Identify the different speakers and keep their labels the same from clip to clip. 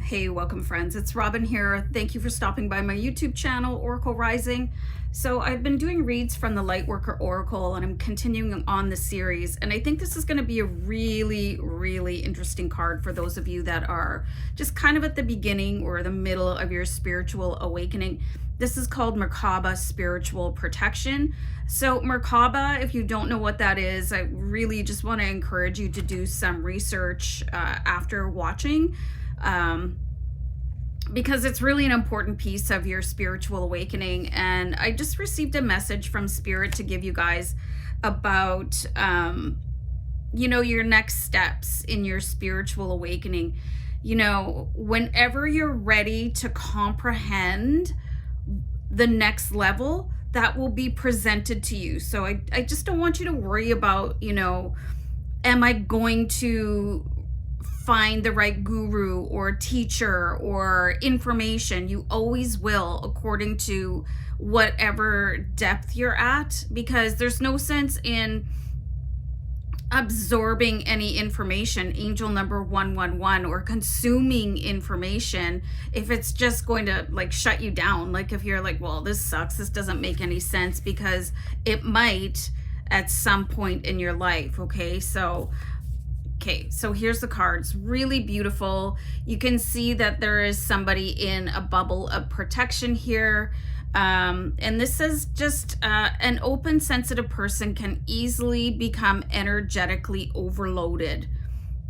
Speaker 1: Hey, welcome friends. It's Robin here. Thank you for stopping by my YouTube channel, Oracle Rising. So I've been doing reads from the Lightworker Oracle and I'm continuing on the series. And I think this is going to be a really interesting card for those of you that are just kind of at the beginning or the middle of your spiritual awakening. This is called Merkaba Spiritual Protection. So Merkaba, if you don't know what that is, I really just want to encourage you to do some research after watching. Because it's really an important piece of your spiritual awakening. And I just received a message from Spirit to give you guys about, your next steps in your spiritual awakening. Whenever you're ready to comprehend the next level, that will be presented to you. So I just don't want you to worry about, am I going to find the right guru or teacher or information? You always will, according to whatever depth you're at, because there's no sense in absorbing any information, angel number 111, or consuming information if it's just going to shut you down. Like if you're like, well, this sucks, this doesn't make any sense, because it might at some point in your life. Okay, so here's the cards. Really beautiful. You can see that there is somebody in a bubble of protection here. And this is just an open, sensitive person can easily become energetically overloaded.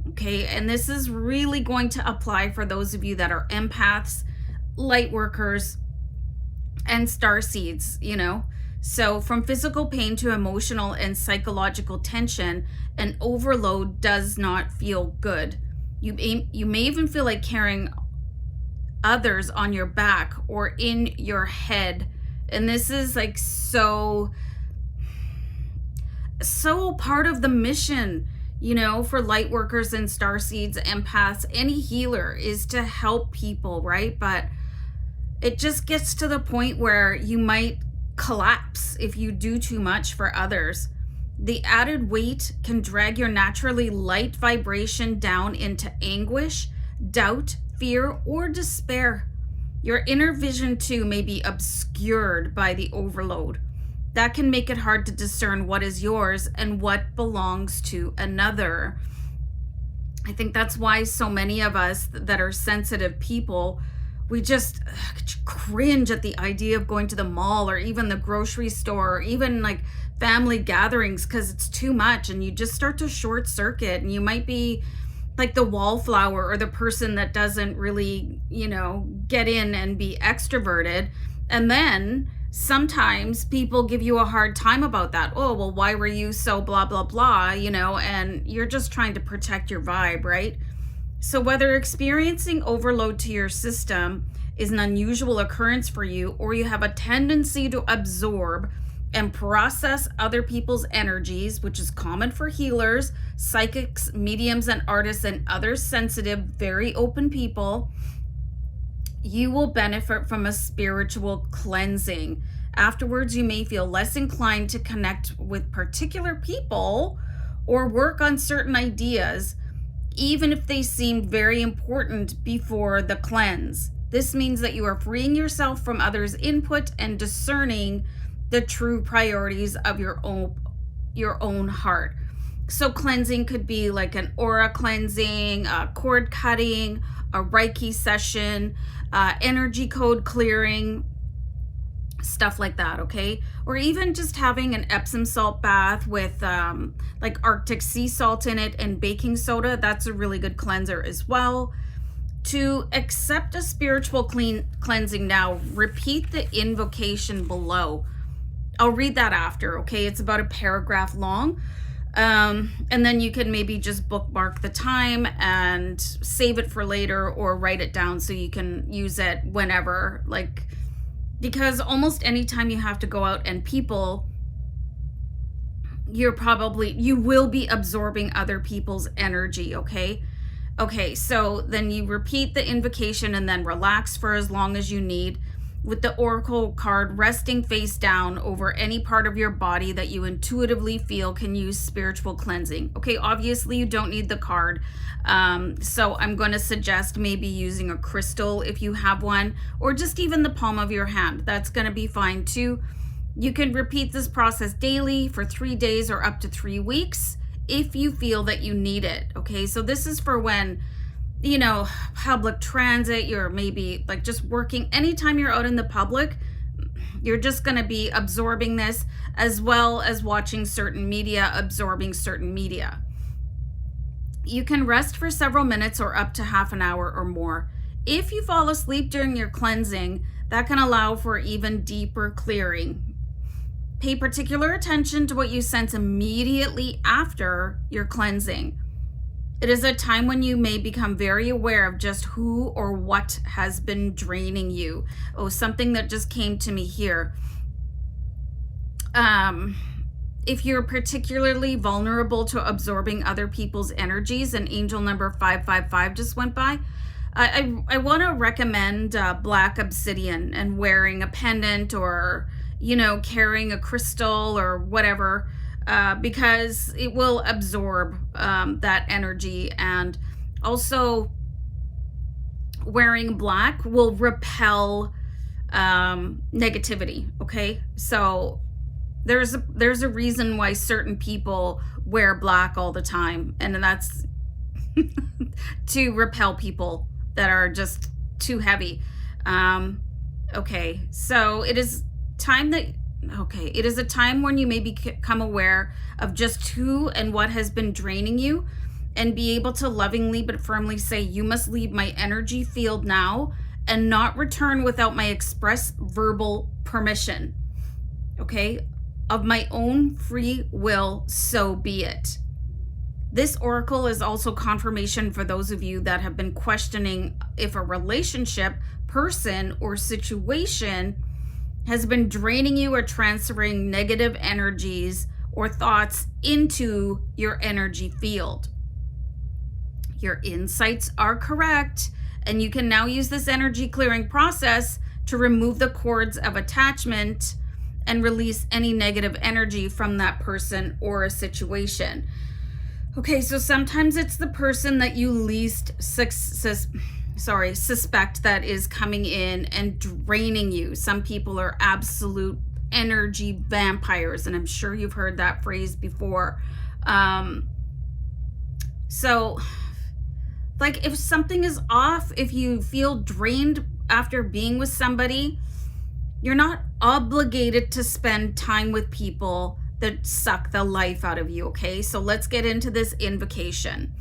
Speaker 1: Okay, and this is really going to apply for those of you that are empaths, light workers, and starseeds, So from physical pain to emotional and psychological tension, an overload does not feel good. You may even feel like carrying others on your back or in your head. And this is so part of the mission, for light workers and starseeds, empaths, any healer, is to help people, right? But it just gets to the point where you might collapse if you do too much for others. The added weight can drag your naturally light vibration down into anguish, doubt, fear, or despair. Your inner vision too may be obscured by the overload. That can make it hard to discern what is yours and what belongs to another. I think that's why so many of us that are sensitive people, we just cringe at the idea of going to the mall or even the grocery store or even family gatherings, because it's too much and you just start to short circuit, and you might be like the wallflower or the person that doesn't really, get in and be extroverted. And then sometimes people give you a hard time about that. Oh, well, why were you so blah, blah, blah, and you're just trying to protect your vibe, right? So whether experiencing overload to your system is an unusual occurrence for you, or you have a tendency to absorb and process other people's energies, which is common for healers, psychics, mediums, and artists, and other sensitive, very open people, you will benefit from a spiritual cleansing. Afterwards, you may feel less inclined to connect with particular people or work on certain ideas, even if they seemed very important before the cleanse. This means that you are freeing yourself from others' input and discerning the true priorities of your own heart. So cleansing could be like an aura cleansing, cord cutting, a Reiki session, energy code clearing, stuff like that, okay? Or even just having an Epsom salt bath with Arctic sea salt in it and baking soda. That's a really good cleanser as well. To accept a spiritual cleansing now, repeat the invocation below. I'll read that after, okay? It's about a paragraph long. And then you can maybe just bookmark the time and save it for later, or write it down so you can use it whenever, because almost any time you have to go out and people, you will be absorbing other people's energy, okay? Okay, so then you repeat the invocation and then relax for as long as you need. with the oracle card resting face down over any part of your body that you intuitively feel can use spiritual cleansing. Okay, obviously you don't need the card, so I'm going to suggest maybe using a crystal if you have one, or just even the palm of your hand. That's going to be fine too. You can repeat this process daily for 3 days or up to 3 weeks if you feel that you need it. Okay, so this is for when, you know, public transit, you're maybe like just working, anytime you're out in the public, you're just going to be absorbing this, as well as watching certain media, absorbing certain media. You can rest for several minutes or up to half an hour or more. If you fall asleep during your cleansing, that can allow for even deeper clearing. Pay particular attention to what you sense immediately after your cleansing. It is a time when you may become very aware of just who or what has been draining you. Oh, something that just came to me here. If you're particularly vulnerable to absorbing other people's energies, and angel number 555 just went by, I want to recommend black obsidian and wearing a pendant, or, you know, carrying a crystal or whatever, because it will absorb that energy. And also wearing black will repel negativity. Okay, so there's a reason why certain people wear black all the time, and that's to repel people that are just too heavy. Okay, so it is a time when you may become aware of just who and what has been draining you, and be able to lovingly but firmly say, you must leave my energy field now and not return without my express verbal permission. Okay, of my own free will, so be it. This oracle is also confirmation for those of you that have been questioning if a relationship, person, or situation has been draining you or transferring negative energies or thoughts into your energy field. Your insights are correct, and you can now use this energy clearing process to remove the cords of attachment and release any negative energy from that person or a situation. Okay, so sometimes it's the person that you least suspect that is coming in and draining you. Some people are absolute energy vampires, and I'm sure you've heard that phrase before. So like, if something is off, if you feel drained after being with somebody, you're not obligated to spend time with people that suck the life out of you. Okay, so let's get into this invocation.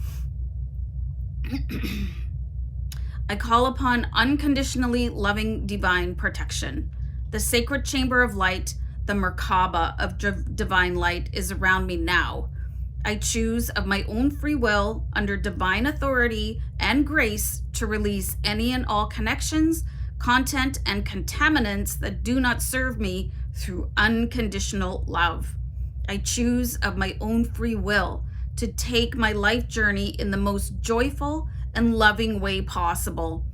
Speaker 1: I call upon unconditionally loving divine protection. The sacred chamber of light, the Merkaba of divine light, is around me now. I choose of my own free will, under divine authority and grace, to release any and all connections, content, and contaminants that do not serve me through unconditional love. I choose of my own free will to take my life journey in the most joyful and loving way possible.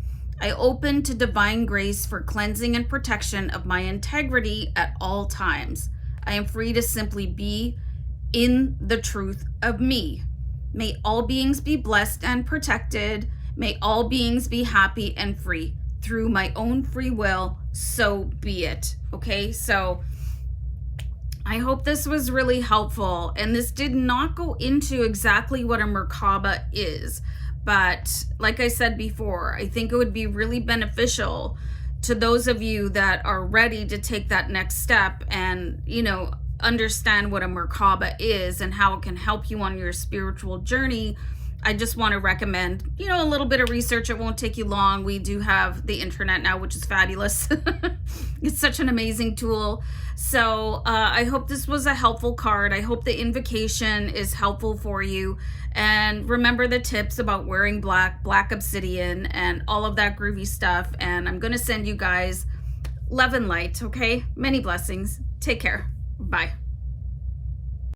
Speaker 1: I open to divine grace for cleansing and protection of my integrity at all times. I am free to simply be in the truth of me. May all beings be blessed and protected. May all beings be happy and free through my own free will, so be it. Okay, so I hope this was really helpful, and this did not go into exactly what a Merkaba is, but like I said before, I think it would be really beneficial to those of you that are ready to take that next step and, you know, understand what a Merkaba is and how it can help you on your spiritual journey. I just want to recommend, you know, a little bit of research. It won't take you long. We do have the internet now, which is fabulous. It's such an amazing tool. So I hope this was a helpful card. I hope the invocation is helpful for you. And remember the tips about wearing black obsidian, and all of that groovy stuff. And I'm going to send you guys love and light, okay? Many blessings. Take care. Bye.